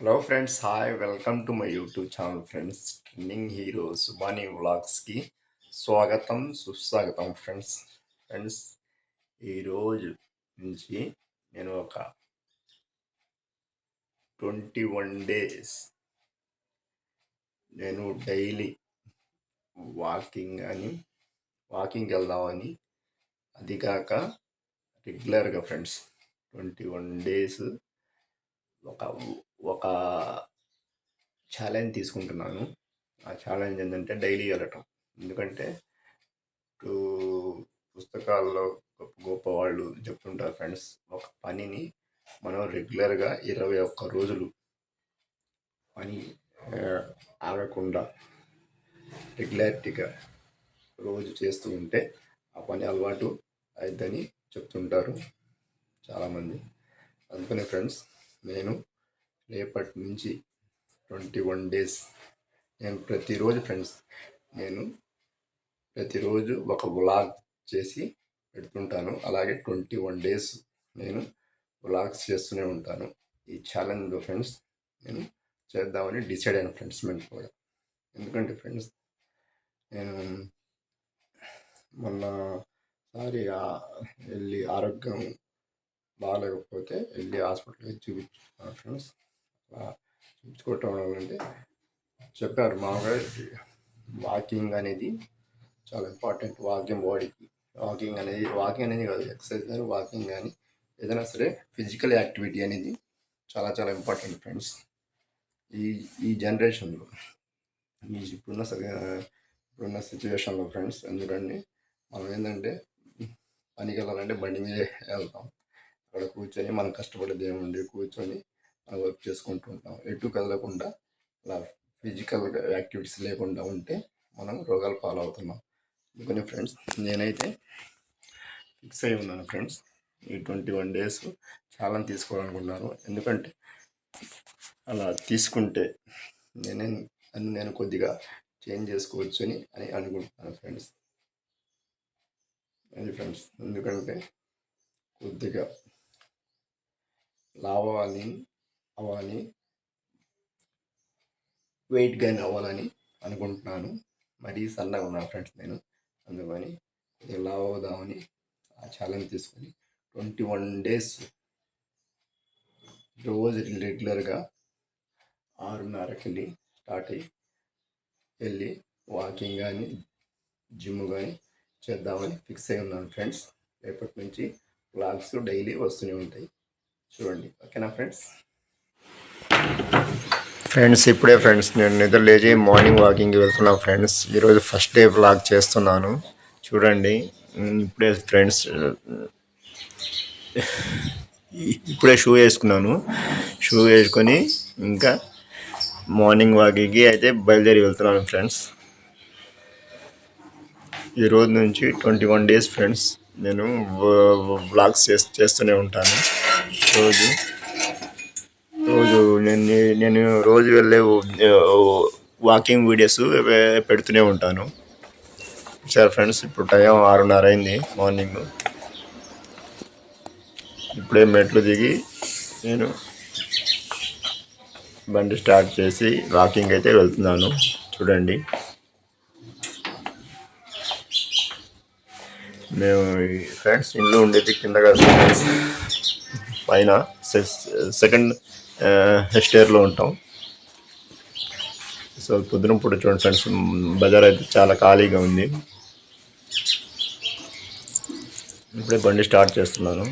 Hello friends, hi, welcome to my YouTube channel friends. Trending hero Subani వ్లాగ్స్కి స్వాగతం, సుస్వాగతం friends. Friends, ఈరోజు నుంచి నేను ఒక 21 days నేను డైలీ వాకింగ్కి వెళ్దామని, అది కాక రెగ్యులర్గా ఫ్రెండ్స్ 21 days ఒక ఒక ఛాలెంజ్ తీసుకుంటున్నాను. ఆ ఛాలెంజ్ ఏంటంటే డైలీ వెళ్ళటం. ఎందుకంటే ఇప్పుడు పుస్తకాల్లో గొప్ప గొప్ప వాళ్ళు చెప్తుంటారు ఫ్రెండ్స్, ఒక పనిని మనం రెగ్యులర్గా 21 రోజులు పని ఆగకుండా రెగ్యులారిటీగా రోజు చేస్తూ ఉంటే ఆ పని అలవాటు అయిద్దని చెప్తుంటారు చాలామంది. అందుకనే ఫ్రెండ్స్, నేను రేపటి నుంచి 21 days నేను ప్రతిరోజు ఒక వ్లాగ్ చేసి పెడుతుంటాను. అలాగే 21 days నేను వ్లాగ్స్ చేస్తూనే ఉంటాను. ఈ ఛాలెంజ్ ఫ్రెండ్స్ నేను చేద్దామని డిసైడ్ అయిన ఫ్రెండ్స్ మేము కూడా. ఎందుకంటే ఫ్రెండ్స్, నేను మొన్నసారి వెళ్ళి ఆరోగ్యం బాగాలేకపోతే వెళ్ళి హాస్పిటల్కి చూపించుకున్నాను ఫ్రెండ్స్. అలా చూపించుకోవటం వల్ల చెప్పారు మామూలుగా వాకింగ్ అనేది చాలా ఇంపార్టెంట్. బాడీకి వాకింగ్ అనేది కాదు, ఎక్సర్సైజ్ కానీ వాకింగ్ కానీ ఏదైనా సరే ఫిజికల్ యాక్టివిటీ అనేది చాలా చాలా ఇంపార్టెంట్ ఫ్రెండ్స్. ఈ జనరేషన్లో, ఇప్పుడున్న సిచ్యువేషన్లో ఫ్రెండ్స్, ఎందుకంటే మనం ఏంటంటే పనికి వెళ్ళాలంటే బండి మీదే వెళ్తాం. అక్కడ కూర్చొని మనం కష్టపడేది ఏముండి కూర్చొని మనం వర్క్ చేసుకుంటూ ఉంటాం. ఎటు కదలకుండా అలా ఫిజికల్ యాక్టివిటీస్ లేకుండా ఉంటే మనం రోగాల పాలవుతున్నాం. అందుకని ఫ్రెండ్స్, నేనైతే ఫిక్స్ అయి ఉన్నాను ఫ్రెండ్స్, ఈ 21 days ఛాలెంజ్ తీసుకోవాలనుకున్నాను. ఎందుకంటే అలా తీసుకుంటే నేను కొద్దిగా చేంజ్ చేసుకోవచ్చు అని అనుకుంటున్నాను ఫ్రెండ్స్. అది ఫ్రెండ్స్, ఎందుకంటే కొద్దిగా లావ్ అవ్వాలి, వెయిట్ గెయిన్ అవ్వాలని అనుకుంటున్నాను. మరీ సన్నగా ఉన్నాను ఫ్రెండ్స్ నేను. అందుకని కొద్దిగా లావ్ అవుదామని ఆ ఛాలెంజ్ తీసుకొని 21 days రోజు రెగ్యులర్గా 6:30కి స్టార్ట్ వెళ్ళి వాకింగ్ కానీ జిమ్ కానీ చేద్దామని ఫిక్స్ అయి ఉన్నాను ఫ్రెండ్స్. రేపటి నుంచి వ్లాగ్స్ డైలీ వస్తూనే ఉంటాయి, చూడండి. ఓకేనా ఫ్రెండ్స్? ఇప్పుడే ఫ్రెండ్స్ నేను నిద్ర లేచి మార్నింగ్ వాకింగ్కి వెళ్తున్నాను ఫ్రెండ్స్. ఈరోజు ఫస్ట్ డే వ్లాగ్ చేస్తున్నాను, చూడండి. ఇప్పుడే షూ వేసుకొని ఇంకా మార్నింగ్ వాకింగ్కి అయితే బయలుదేరి వెళ్తున్నాను ఫ్రెండ్స్. ఈరోజు నుంచి 21 days ఫ్రెండ్స్ నేను వ్లాగ్స్ చేస్తూనే ఉంటాను. నేను రోజు వెళ్ళే వాకింగ్ వీడియోస్ పెడుతూనే ఉంటాను. సరే ఫ్రెండ్స్, ఇప్పుడు టైం 6:30 అయింది మార్నింగ్. ఇప్పుడే మెట్లు దిగి నేను బండి స్టార్ట్ చేసి వాకింగ్ అయితే వెళ్తున్నాను, చూడండి. మేము ఫ్రెండ్స్ ఇల్లు ఉండేది కిందగా పైన సెకండ్ స్టేర్లో ఉంటాం. సో పొద్దున పూట చూడండి ఫ్రెండ్స్, బజార్ అయితే చాలా ఖాళీగా ఉంది. ఇప్పుడే బండి స్టార్ట్ చేస్తున్నాను.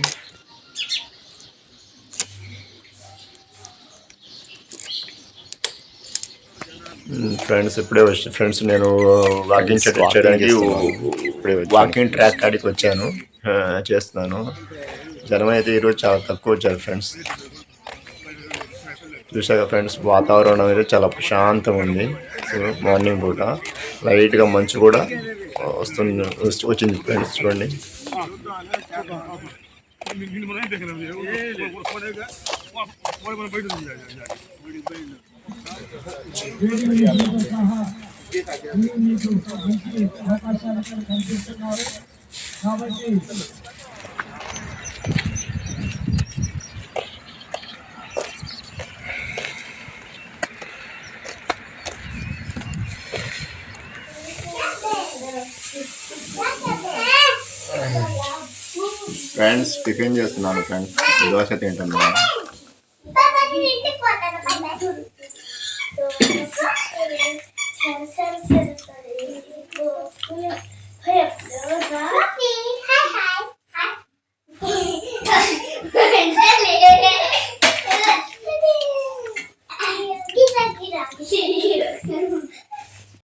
ఇప్పుడే వచ్చి ఫ్రెండ్స్ నేను వాకింగ్ చేయడానికి వాకింగ్ ట్రాక్ కాడికి వచ్చాను, చేస్తున్నాను. జనం అయితే ఈరోజు చాలా తక్కువ వచ్చారు ఫ్రెండ్స్. చూసాక ఫ్రెండ్స్, వాతావరణం అయితే చాలా ప్రశాంతంగా ఉంది. సో మార్నింగ్ పూట లైట్గా మంచు కూడా వచ్చింది ఫ్రెండ్స్, చూడండి. ఫ్రెండ్స్ టిఫిన్ చేస్తున్నాను ఫ్రెండ్స్, దోశ తింటున్నాను.